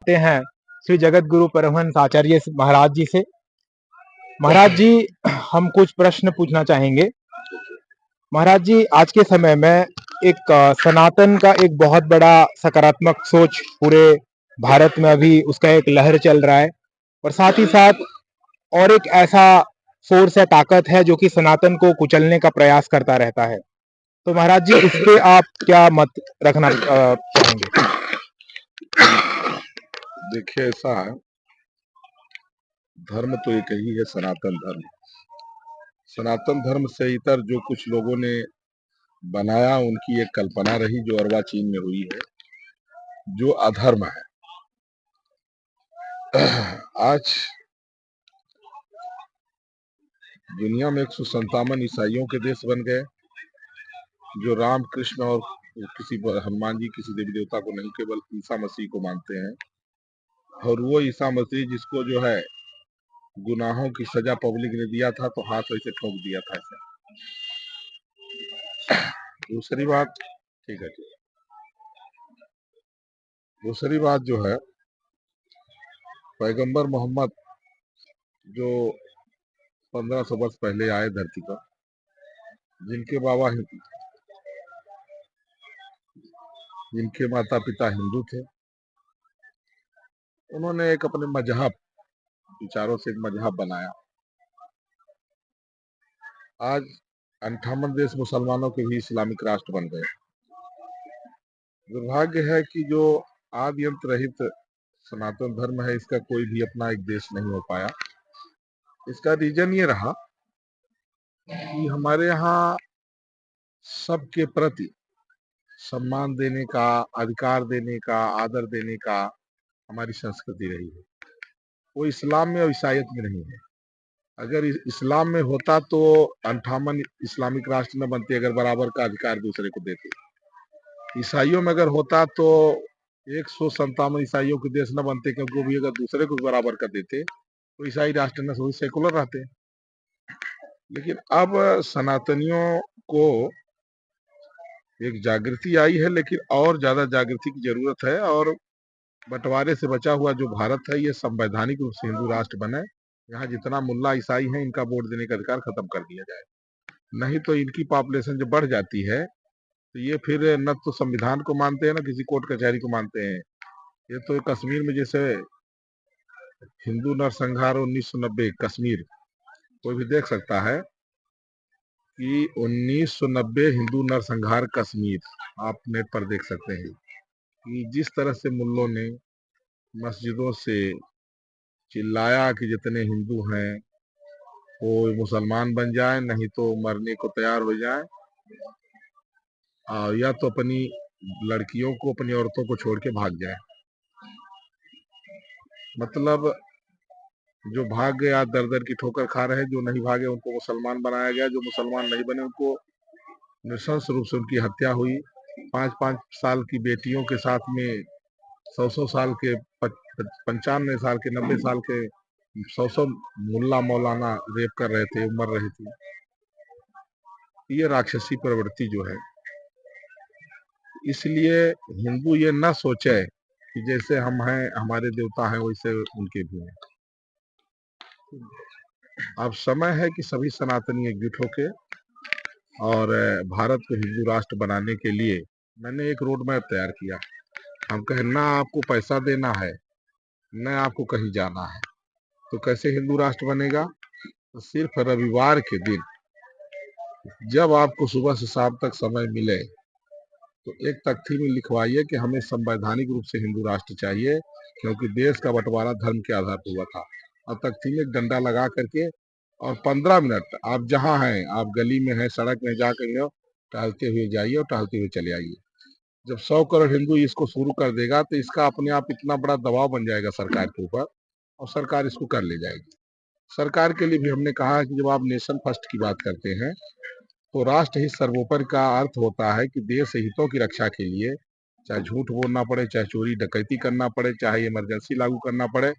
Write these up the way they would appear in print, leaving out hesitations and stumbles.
करते हैं श्री जगत गुरु परमहंस आचार्य महाराज जी से। महाराज जी, हम कुछ प्रश्न पूछना चाहेंगे। महाराज जी, आज के समय में एक सनातन का एक बहुत बड़ा सकारात्मक सोच पूरे भारत में अभी उसका एक लहर चल रहा है, और साथ ही साथ और एक ऐसा फोर्स है, ताकत है, जो कि सनातन को कुचलने का प्रयास करता रहता है। तो महाराज जी, इस पे आप क्या मत रखना चाहेंगे? देखिए, ऐसा है, धर्म तो एक ही है, सनातन धर्म। सनातन धर्म से इतर जो कुछ लोगों ने बनाया, उनकी एक कल्पना रही जो अर्वाचीन में हुई है, जो अधर्म है। आज दुनिया में 157 ईसाइयों के देश बन गए, जो राम कृष्ण और किसी हनुमान जी, किसी देवी देवता को नहीं, केवल ईसा मसीह को मानते हैं। और वो ईसा मसीह जिसको जो है गुनाहों की सजा पब्लिक ने दिया था, तो हाथ वैसे ठोक दिया था ऐसे। दूसरी बात, ठीक है, दूसरी बात जो है, पैगंबर मोहम्मद जो 1500 वर्ष पहले आए धरती पर, जिनके जिनके माता पिता हिंदू थे, उन्होंने एक अपने मजहब विचारों से एक मजहब बनाया। आज 58 देश मुसलमानों के भी इस्लामिक राष्ट्र बन गए। दुर्भाग्य है कि जो आदि अंत रहित सनातन धर्म है, इसका कोई भी अपना एक देश नहीं हो पाया। इसका रीजन ये रहा कि हमारे यहाँ सबके प्रति सम्मान देने का, अधिकार देने का, आदर देने का हमारी संस्कृति रही है। वो इस्लाम में और ईसाइयत में नहीं है। अगर इस्लाम में होता तो 58 इस्लामिक राष्ट्र न बनते, अगर बराबर का अधिकार दूसरे को देते। ईसाइयों में अगर होता तो 157 ईसाइयों के देश न बनते, क्योंकि वो भी अगर दूसरे को बराबर कर देते तो ईसाई राष्ट्र न सभी सेकुलर रहते। लेकिन अब सनातनियों को एक जागृति आई है, लेकिन और ज्यादा जागृति की जरूरत है। और बंटवारे से बचा हुआ जो भारत है, ये संवैधानिक रूप से हिंदू राष्ट्र बने। यहाँ जितना मुल्ला ईसाई है, इनका वोट देने का अधिकार खत्म कर दिया जाए। नहीं तो इनकी पॉपुलेशन जब बढ़ जाती है तो ये फिर न तो संविधान को मानते हैं, न किसी कोर्ट कचहरी को मानते हैं। ये तो कश्मीर में जैसे हिंदू नरसंहार 1990 कश्मीर, कोई भी देख सकता है कि 1990 हिंदू नरसंहार कश्मीर, आप नेट पर देख सकते हैं कि जिस तरह से मुल्लों ने मस्जिदों से चिल्लाया कि जितने हिंदू हैं वो मुसलमान बन जाए, नहीं तो मरने को तैयार हो जाए, या तो अपनी लड़कियों को, अपनी औरतों को छोड़ के भाग जाए। मतलब जो भाग गया दर दर की ठोकर खा रहे, जो नहीं भागे उनको मुसलमान बनाया गया, जो मुसलमान नहीं बने उनको नृशंस रूप से उनकी हत्या हुई। 5-5 साल की बेटियों के साथ में 100-100 साल के, 95 साल के, 90 साल के 100 मुल्ला मौलाना रेप कर रहे थे, मर रहे थे। ये राक्षसी प्रवृत्ति जो है, इसलिए हिंदू ये न सोचे कि जैसे हम हैं, हमारे देवता हैं, वैसे उनके भी हैं। अब समय है कि सभी सनातनी एकजुट होके और भारत को हिंदू राष्ट्र बनाने के लिए मैंने एक रोड मैप तैयार किया। हम कहे ना आपको पैसा देना है, न आपको कहीं जाना है, तो कैसे हिंदू राष्ट्र बनेगा? तो सिर्फ रविवार के दिन जब आपको सुबह से शाम तक समय मिले, तो एक तख्ती में लिखवाइए कि हमें संवैधानिक रूप से हिंदू राष्ट्र चाहिए, क्योंकि देश का बंटवारा धर्म के आधार पर हुआ था। और तख्ती में एक डंडा लगा करके और 15 मिनट आप जहां हैं, आप गली में हैं, सड़क में जा कर टहलते हुए जाइए और टहलते हुए चले आइए। जब 100 करोड़ हिंदू इसको शुरू कर देगा, तो इसका अपने आप इतना बड़ा दबाव बन जाएगा सरकार के ऊपर, और सरकार इसको कर ले जाएगी। सरकार के लिए भी हमने कहा कि जब आप नेशन फर्स्ट की बात करते हैं, तो राष्ट्र हित सर्वोपरि का अर्थ होता है कि देश हितों की रक्षा के लिए चाहे झूठ बोलना पड़े, चाहे चोरी डकैती करना पड़े, चाहे इमरजेंसी लागू करना पड़े,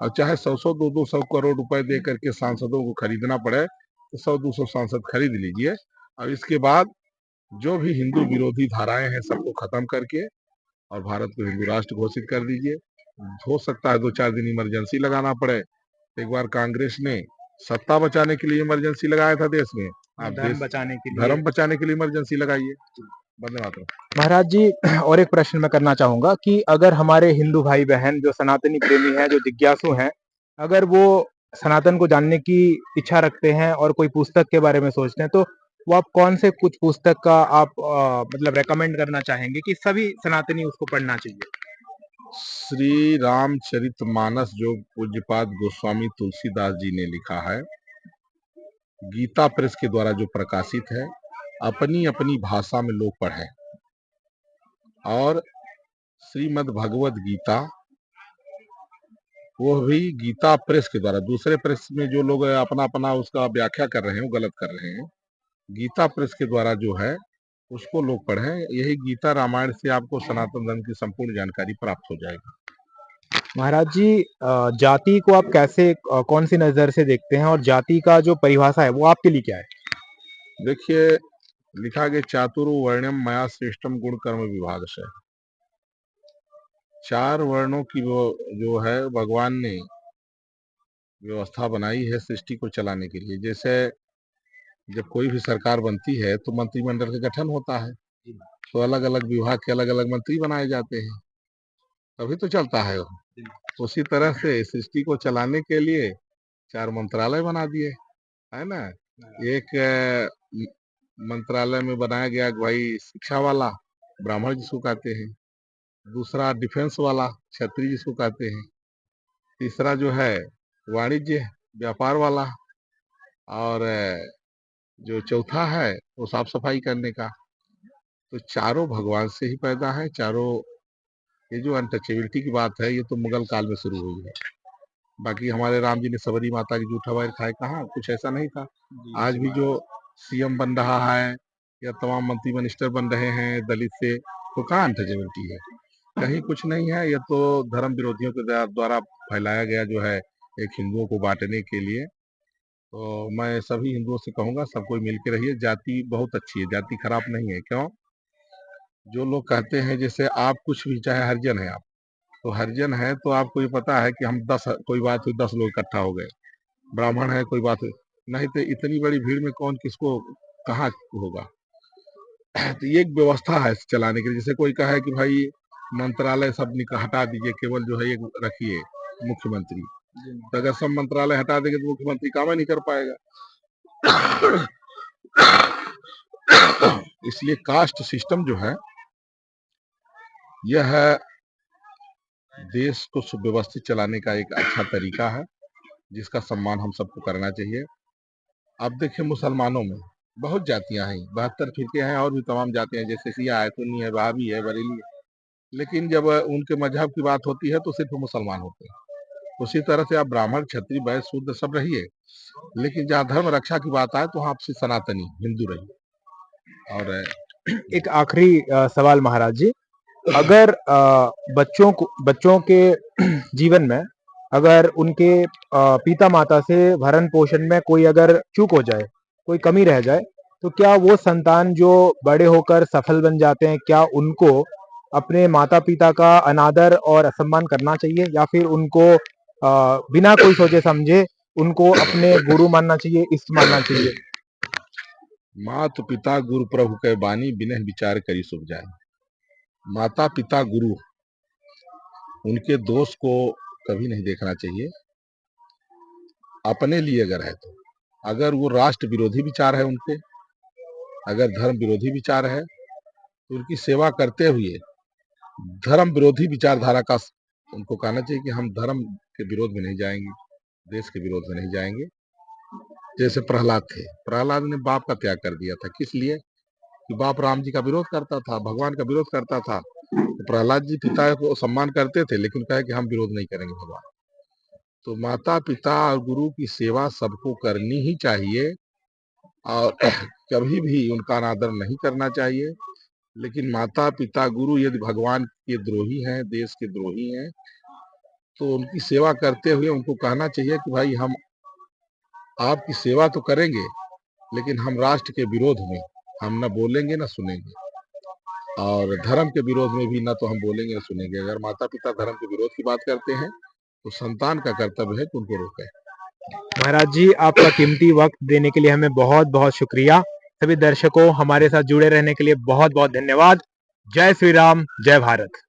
और चाहे 100-100, 200 करोड़ रुपए दे करके सांसदों को खरीदना पड़े, तो 100-200 सांसद खरीद लीजिए। और इसके बाद जो भी हिंदू विरोधी धाराएं हैं, सबको खत्म करके और भारत को हिंदू राष्ट्र घोषित कर दीजिए। हो सकता है 2-4 दिन इमरजेंसी लगाना पड़े। एक बार कांग्रेस ने सत्ता बचाने के लिए इमरजेंसी लगाया था देश में। आप धर्म बचाने के लिए। धर्म बचाने के लिए इमरजेंसी लगाइए। वंदे मातरम। महाराज जी, और एक प्रश्न मैं करना चाहूंगा कि अगर हमारे हिंदू भाई बहन जो सनातनी प्रेमी हैं, जो जिज्ञासु हैं, अगर वो सनातन को जानने की इच्छा रखते हैं और कोई पुस्तक के बारे में सोचते हैं, तो वो आप कौन से कुछ पुस्तक का आप मतलब रेकमेंड करना चाहेंगे कि सभी सनातनी उसको पढ़ना चाहिए? श्री रामचरितमानस जो पूज्यपाद गोस्वामी तुलसीदास जी ने लिखा है, गीता प्रेस के द्वारा जो प्रकाशित है, अपनी अपनी भाषा में लोग पढ़ें। और श्रीमद् भगवद गीता, वो भी गीता प्रेस के द्वारा, दूसरे प्रेस में जो लोग अपना अपना उसका व्याख्या कर रहे हैं वो गलत कर रहे हैं। गीता प्रेस के द्वारा जो है उसको लोग पढ़ें। यही गीता रामायण से आपको सनातन धर्म की संपूर्ण जानकारी प्राप्त हो जाएगी। महाराज जी, जाति को आप कैसे कौन सी नजर से देखते हैं और जाति का जो परिभाषा है वो आपके लिए क्या है? देखिए, लिखा गया चातुर्वर्ण्यम मया श्रेष्ठम गुण कर्म विभाग से। 4 वर्णों की वो जो है भगवान ने व्यवस्था बनाई है सृष्टि को चलाने के लिए। जैसे जब कोई भी सरकार बनती है तो मंत्रिमंडल का गठन होता है, तो अलग अलग विभाग के अलग अलग मंत्री बनाए जाते हैं, तभी तो चलता है वो। उसी तरह से सृष्टि को चलाने के लिए 4 मंत्रालय बना दिए, है ना। एक मंत्रालय में बनाया गया कि भाई शिक्षा वाला, ब्राह्मण जिसको कहते हैं। दूसरा डिफेंस वाला, क्षत्रिय जिसको कहते हैं। तीसरा जो है वाणिज्य व्यापार वाला। और जो चौथा है वो साफ सफाई करने का। तो चारों भगवान से ही पैदा है चारों। ये जो अनटचेबिलिटी की बात है ये तो मुगल काल में शुरू हुई है। बाकी हमारे राम जी ने सबरी माता की जूठा वायर खाए, कहाँ कुछ ऐसा नहीं था। आज भी जो सीएम बन रहा है या तमाम मंत्री मिनिस्टर बन रहे हैं दलित से, तो कहाँ अनटचेबिलिटी है? कहीं कुछ नहीं है। ये तो धर्म विरोधियों के द्वारा फैलाया गया जो है एक हिंदुओं को बांटने के लिए। तो मैं सभी हिंदुओं से कहूंगा सब कोई मिल के रहिए। जाति बहुत अच्छी है, जाति खराब नहीं है। क्यों? जो लोग कहते हैं जैसे आप कुछ भी, चाहे हरिजन है आप, तो हरिजन है तो आपको ये पता है कि हम 10, कोई बात हुई 10 लोग इकट्ठा हो गए। ब्राह्मण है कोई बात हुई, नहीं तो इतनी बड़ी भीड़ में कौन किसको कहाँ होगा। तो ये एक व्यवस्था है चलाने के लिए। जैसे कोई कहे कि भाई मंत्रालय सब हटा दीजिए, केवल जो है एक रखिए मुख्यमंत्री, तो अगर सब मंत्रालय हटा देंगे तो मुख्यमंत्री काम ही नहीं कर पाएगा। इसलिए कास्ट सिस्टम जो है यह देश को सुव्यवस्थित चलाने का एक अच्छा तरीका है, जिसका सम्मान हम सबको करना चाहिए। अब देखिए मुसलमानों में बहुत जातियां हैं, 72 फिरके हैं और भी तमाम जातियां, जैसे शिया है, सुन्नी है, वहाबी है, बरेली है। लेकिन जब उनके मजहब की बात होती है तो सिर्फ मुसलमान होते हैं। उसी तरह से आप ब्राह्मण, क्षत्रिय, वैश्य, शूद्र सब रहिए, लेकिन जहाँ धर्म रक्षा की बात आए तो वहाँ आपसे सनातनी हिंदू रहिए। और एक आखिरी सवाल महाराज जी, अगर बच्चों के जीवन में अगर उनके पिता माता से भरण पोषण में कोई अगर चूक हो जाए, कोई कमी रह जाए, तो क्या वो संतान जो बड़े होकर सफल बन जाते हैं, क्या उनको अपने माता पिता का अनादर और असम्मान करना चाहिए, या फिर उनको बिना कोई सोचे समझे उनको अपने गुरु मानना चाहिए, इष्ट मानना चाहिए? मात पिता गुरु प्रभु के बानी, बिना विचार करी सुख जाए। माता पिता गुरु, उनके दोष को कभी नहीं देखना चाहिए। अपने लिए अगर है तो, अगर वो राष्ट्र विरोधी विचार है उनके, अगर धर्म विरोधी विचार है, तो उनकी सेवा करते हुए धर्म विरोधी विचारधारा का उनको कहना चाहिए कि हम धर्म के विरोध में नहीं जाएंगे, देश के विरोध में नहीं जाएंगे। जैसे प्रहलाद थे, प्रहलाद ने बाप का त्याग कर दिया था। किस लिए? कि बाप राम जी का विरोध करता था, भगवान का विरोध करता था। तो प्रहलाद जी पिता को सम्मान करते थे, लेकिन कहे कि हम विरोध नहीं करेंगे भगवान। तो माता पिता और गुरु की सेवा सबको करनी ही चाहिए, और कभी भी उनका अनादर नहीं करना चाहिए। लेकिन माता पिता गुरु यदि भगवान के द्रोही हैं, देश के द्रोही हैं, तो उनकी सेवा करते हुए उनको कहना चाहिए कि भाई हम आपकी सेवा तो करेंगे, लेकिन हम राष्ट्र के विरोध में हम न बोलेंगे न सुनेंगे। और धर्म के विरोध में भी ना तो हम बोलेंगे ना सुनेंगे। अगर माता पिता धर्म के विरोध की बात करते हैं तो संतान का कर्तव्य है कि उनको रोकें। महाराज जी, आपका कीमती वक्त देने के लिए हमें बहुत बहुत शुक्रिया। सभी दर्शकों, हमारे साथ जुड़े रहने के लिए बहुत बहुत धन्यवाद। जय श्री राम, जय भारत।